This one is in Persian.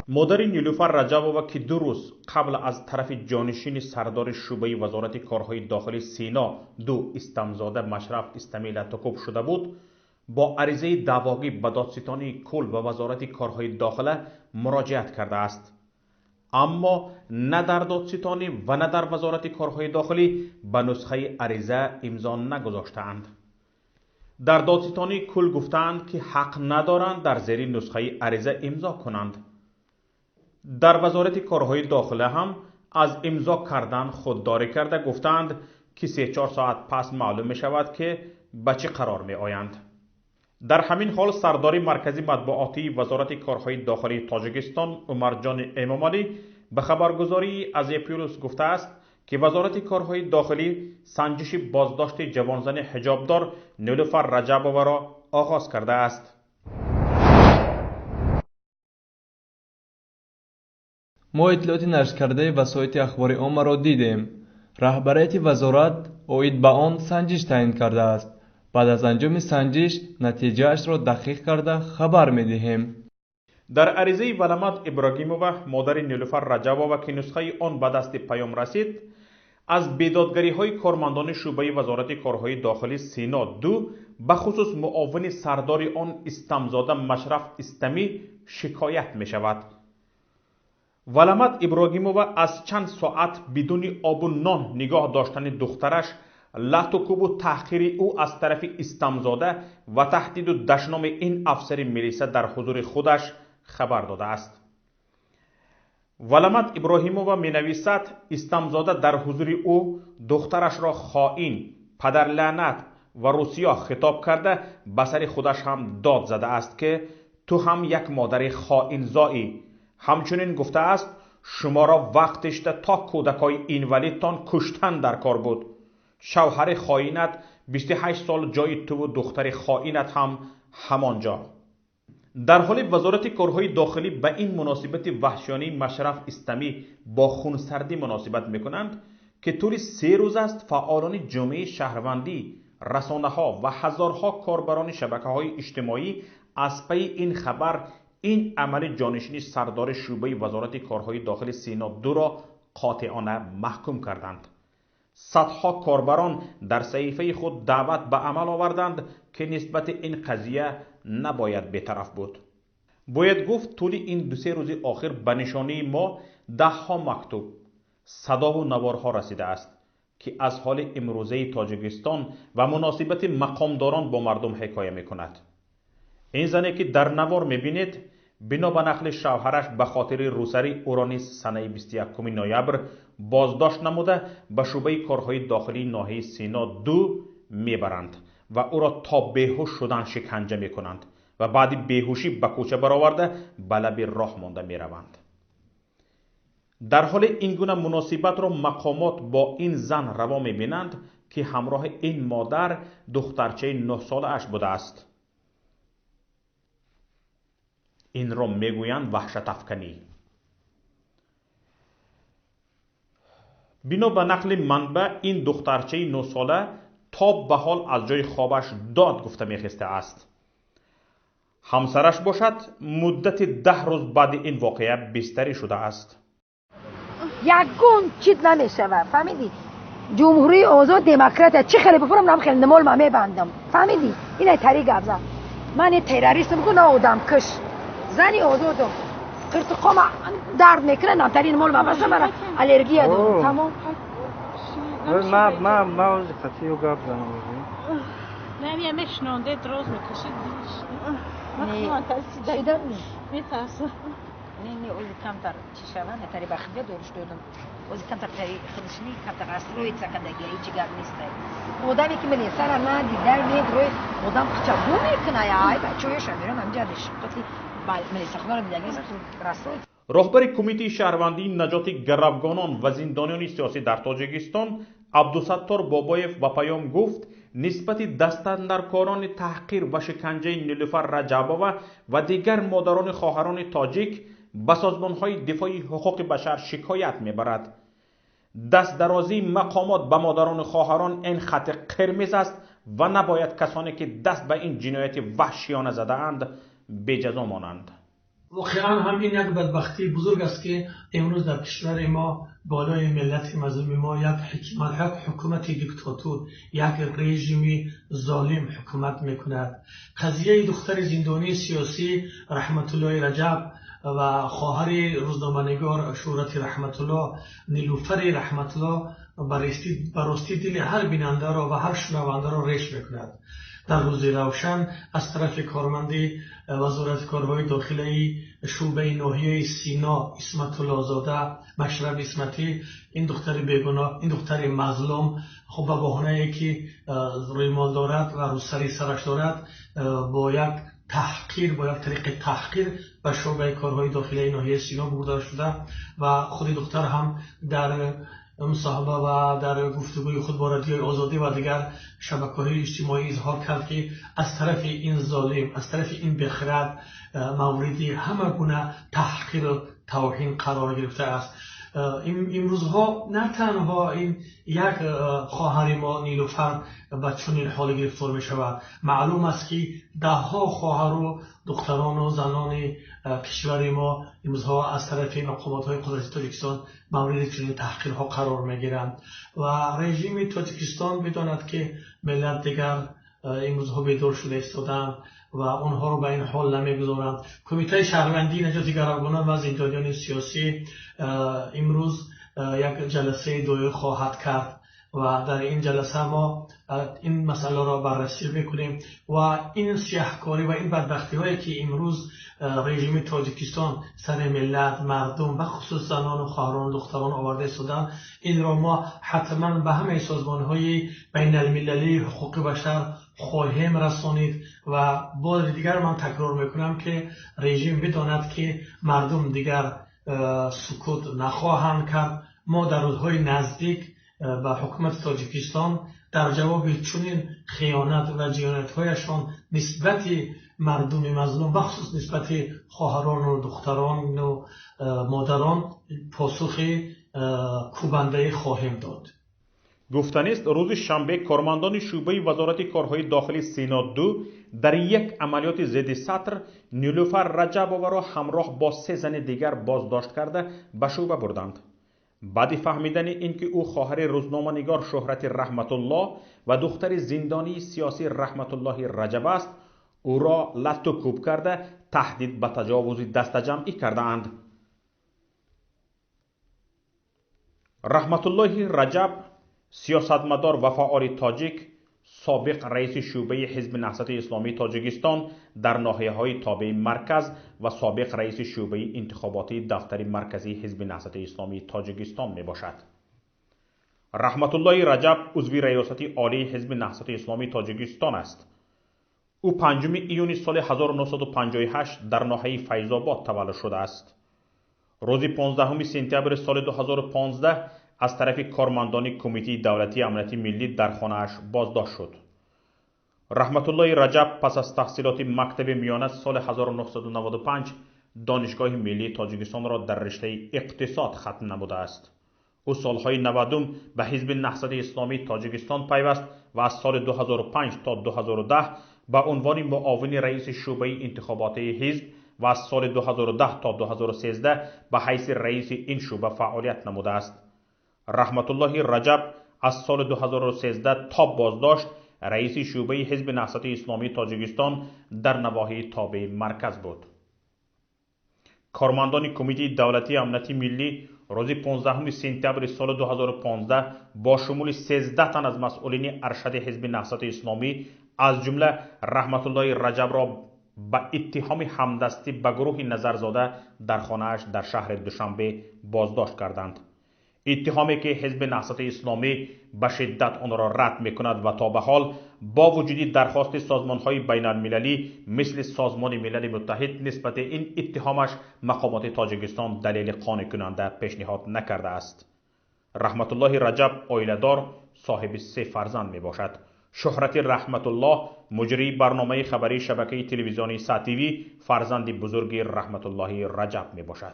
مادر نیلوفر رجبووا که 2 روز قبل از طرف جانشین سردار شعبه وزارت کارهای داخلی سینا 2 استمزاده مشرف استمی لطکوب شده بود، با عریضه دعواگی به دادستانی کل و وزارت کارهای داخله مراجعت کرده است. اما نه در دادستانی و نه در وزارت کارهای داخلی به نسخه عریضه امضا نگذاشتند. در دادستانی کل گفتند که حق ندارند در زیر نسخه عریضه امضا کنند. در وزارت کارهای داخله هم از امضا کردن خودداری کرده، گفتند که 3-4 ساعت پس معلوم می شود که به چه قرار می آیند. در همین حال سردار مرکزی مطبوعاتی وزارت کارهای داخلی تاجیکستان عمرجان امامالی به خبرگزاری از اپیولوس گفته است که وزارت کارهای داخلی سنجش بازداشت جوانزن حجابدار نیلوفر رجبووا را آغاز کرده است. ما اطلاعات نشر کرده وسایط اخباری عامه را دیدیم. رهبریت وزارت اوید به آن سنجش تعیین کرده است. بعد از انجام سنجش نتیجه اش را دقیق کرده خبر می دهیم. در عریضه ولامت ابراهیمووا مادر نیلوفر رجبووا که نسخه آن به دست پیام رسید، از بیدادگری های کارمندان شعبه وزارت کارهای داخلی سینا 2 به خصوص معاون سردار آن استمزاده مشرف استمی شکایت می شود. ولامت ابراهیمووا از چند ساعت بدون آب و نان نگاه داشتن دخترش، لطکوب و تحقیر او از طرف استمزاده و تهدید و دشنام این افسر ملیسه در حضور خودش خبر داده است. ولامت ابراهیمووا می نویسد استمزاده در حضور او دخترش را خائن، پدر لعنت و روسیا خطاب کرده به سر خودش هم داد زده است که تو هم یک مادر خائن زایی. همچنین گفته است شما را وقتش تا کودکای اینولیدتان کشتن در کار بود. شوهر خائنت 28 سال جای تو و دختر خائنت هم همانجا. در حال وزارت کارهای داخلی به این مناسبت وحشیانه مشرف استمی با خونسردی مناسبت میکنند که طول 3 روز است فعالان جامعه شهروندی، رسانه ها و هزارها کاربران شبکه های اجتماعی از پی این خبر این عمل جانشین سردار شعبه وزارت کارهای داخلی سینا 2 را قاطعانه محکوم کردند. صدها کاربران در صحیفه خود دعوت به عمل آوردند که نسبت این قضیه نباید بی‌طرف بود. باید گفت طول این 2-3 روز آخر به نشانه ما 10 ها مکتوب، صدا و نوارها رسیده است که از حال امروزه تاجیکستان و مناسبت مقامداران با مردم حکایه می کند. این زنی که در نوار می بینید بنا به نقل شوهرش به خاطر روسری اورانیس سنه 21 نوامبر بازداشت نموده به شعبه کارهای داخلی ناحیه سینا 2 میبرند و او را تا بیهوش شدن شکنجه میکنند و بعد بیهوشی به کوچه برآورده به لب راه مانده میروند. در حال این گونه مناسبت را مقامات با این زن روا میبینند که همراه این مادر دخترچه 9 ساله اش بوده است. این را میگویند وحشت افکنی. بنا به نقل منبع این دخترچه 9 ساله تا به حال از جای خوابش داد گفته میخسته است. همسرش باشد مدت 10 روز بعد این واقعه بستری شده است. یکون چیز نمیشه فهمیدی؟ جمهوری آزاد دموکرات چه خیلی بفرم نم خیلی نمال ما میبندم فهمیدی؟ اینه طریق ابزا من تروریست میگم آدم کش زنی آزادم قرطقام درد میکنه نامتری نمال ما بسه برا الرژی دارم تمام. ما از خطی و گاب زنم نمیه میشنونده دراز میکشید دیدم میترسه نه اوزی کمتر چی شوان تری بخیه دورش دادم اوزی کمتر تری خودشنی کمتر قصروی چقدرگی چی گرد نیسته آدمی که من سر من دیدر میاد روی آدم چابو میکنه یا ای بچه‌ش میرم همینجا نشستی من سخنار میگم راستو. رهبر کمیته شهروندی نجات گروگانان و زندانیان سیاسی در تاجیکستان عبدالستار بابایف با پیام گفت نسبت دستاندرکاران تحقیر و شکنجه نیلوفر رجبووا و دیگر مادران خواهران تاجیک به سازمان‌های دفاعی حقوق بشر شکایت میبرد. دست درازی مقامات به مادران خواهران این خط قرمز است و نباید کسانی که دست به این جنایت وحشیانه زده اند بجزا مانند. واقعا هم این یک بدبختی بزرگ است که امروز در کشور ما بالای ملت مظلوم ما یک حکومت دیکتاتور، یک رژیم ظالم حکومت میکند. قضیه دختر زندانی سیاسی رحمت الله رجب و خواهر روزنامه‌نگار شهرت رحمت الله نیلوفر رحمت الله براستی دل هر بیننده را و هر شنونده را ریش میکند. در روز روشن از طرف کارمند وزارت کارهای داخلی شعبه ناحیه سینا اسمت الله زاده مشرب اسمتی، این دختر بیگناه، این دختر مظلوم، خب به بهانه‌ای که روی مال دارد و روسری سرش دارد با یک طریق تحقیر به شعبه کارهای داخلی ناحیه سینا برده شده و خود دختر هم در مصاحبه و در گفتگوی خود با رادیو آزادی و دیگر شبکه‌های اجتماعی اظهار کرد که از طرف این ظالم، از طرف این بخرد موردی همه گونه تحقیر و توهین قرار گرفته است. این روزها نه تنها این یک خواهر ما نیلوفر به چنین حال گرفتار می شود، معلوم است که ده ها خواهر و دختران و زنان کشور ما این روزها از طرف مقامات های قدرتی تاجیکستان مورد چنین تحقیرها قرار می گیرند و رژیم تاجیکستان بداند که ملت دیگر این روزها بیدار شده ایستادند و اونها رو به این حال نمیگذارند. کمیته شهروندی نجات گروگانان و زندانیان سیاسی امروز یک جلسه دویی خواهد کرد و در این جلسه ما این مسئله را بررسی میکنیم و این سیاهکاری و این بدبختی هایی که امروز رژیم تاجیکستان سر ملت، مردم و خصوص زنان و خواهران و دختران آورده ایستادند، این را ما حتما به همه سازمان های بین المللی حقوق بشر خواهیم رسانید و بار دیگر من تکرار میکنم که رژیم بداند که مردم دیگر سکوت نخواهند کرد. ما در روزهای نزدیک به حکومت تاجیکستان در جواب چنین خیانت و جنایت‌هایشان نسبت مردم مظلوم بخصوص نسبت خواهران و دختران و مادران پاسخ کوبنده خواهیم داد. گفتنی است روز شنبه کارمندان شعبه وزارت کارهای داخلی سینا 2 در یک عملیات ضد سطر نیلوفر رجب‌آور را همراه با 3 زن دیگر بازداشت کرده به شعبه بردند. بعد فهمیدن اینکه او خواهر روزنامه‌نگار شهرت رحمت الله و دختر زندانی سیاسی رحمت الله رجب است، او را لط و کوب کرده تهدید به تجاوز دست جمعی کرده اند. رحمت الله رجب سیاستمدار و فعال تاجیک، سابق رئیس شعبه حزب نهضت اسلامی تاجیکستان در ناحیه‌های تابع مرکز و سابق رئیس شعبه انتخاباتی دفتر مرکزی حزب نهضت اسلامی تاجیکستان می باشد. رحمت الله رجب عضو ریاست عالی حزب نهضت اسلامی تاجیکستان است. او 5 ایون سال 1958 در ناحیه فیض آباد تولد شده است. روز 15 سپتامبر سال 2015 از طرف کارمندان کمیته دولتی امنیت ملی در خانه‌اش بازداشت شد. رحمت الله رجب پس از تحصیلات مکتب میانه سال 1995 دانشگاه ملی تاجیکستان را در رشته اقتصاد ختم نموده است. او سالهای 90 به حزب نهضت اسلامی تاجیکستان پیوست و از سال 2005 تا 2010 به عنوان معاون رئیس شعبه انتخاباتی حزب و از سال 2010 تا 2013 به حیث رئیس این شعبه فعالیت نموده است. رحمت الله رجب از سال 2013 تا بازداشت رئیس شعبه حزب نهضت اسلامی تاجیکستان در نواحی تابع مرکز بود. کارمندان کمیته دولتی امنیت ملی روز 15 سپتامبر سال 2015 با شمول 13 تن از مسئولین ارشد حزب نهضت اسلامی از جمله رحمت الله رجب را به اتهام همدستی به گروه نظرزاده در خانه‌اش در شهر دوشنبه بازداشت کردند. اتهامی که حزب نهضت اسلامی به شدت آن را رد می‌کند و تا به حال با وجود درخواست سازمان‌های بین‌المللی مثل سازمان ملل متحد نسبت این اتهامش مقامات تاجیکستان دلیل قانع کننده پیشنهاد نکرده است. رحمت الله رجب عائله‌دار صاحب 3 فرزند میباشد. شهرت رحمت الله مجری برنامه خبری شبکه تلویزیونی ساتیوی فرزند بزرگ رحمت الله رجب میباشد.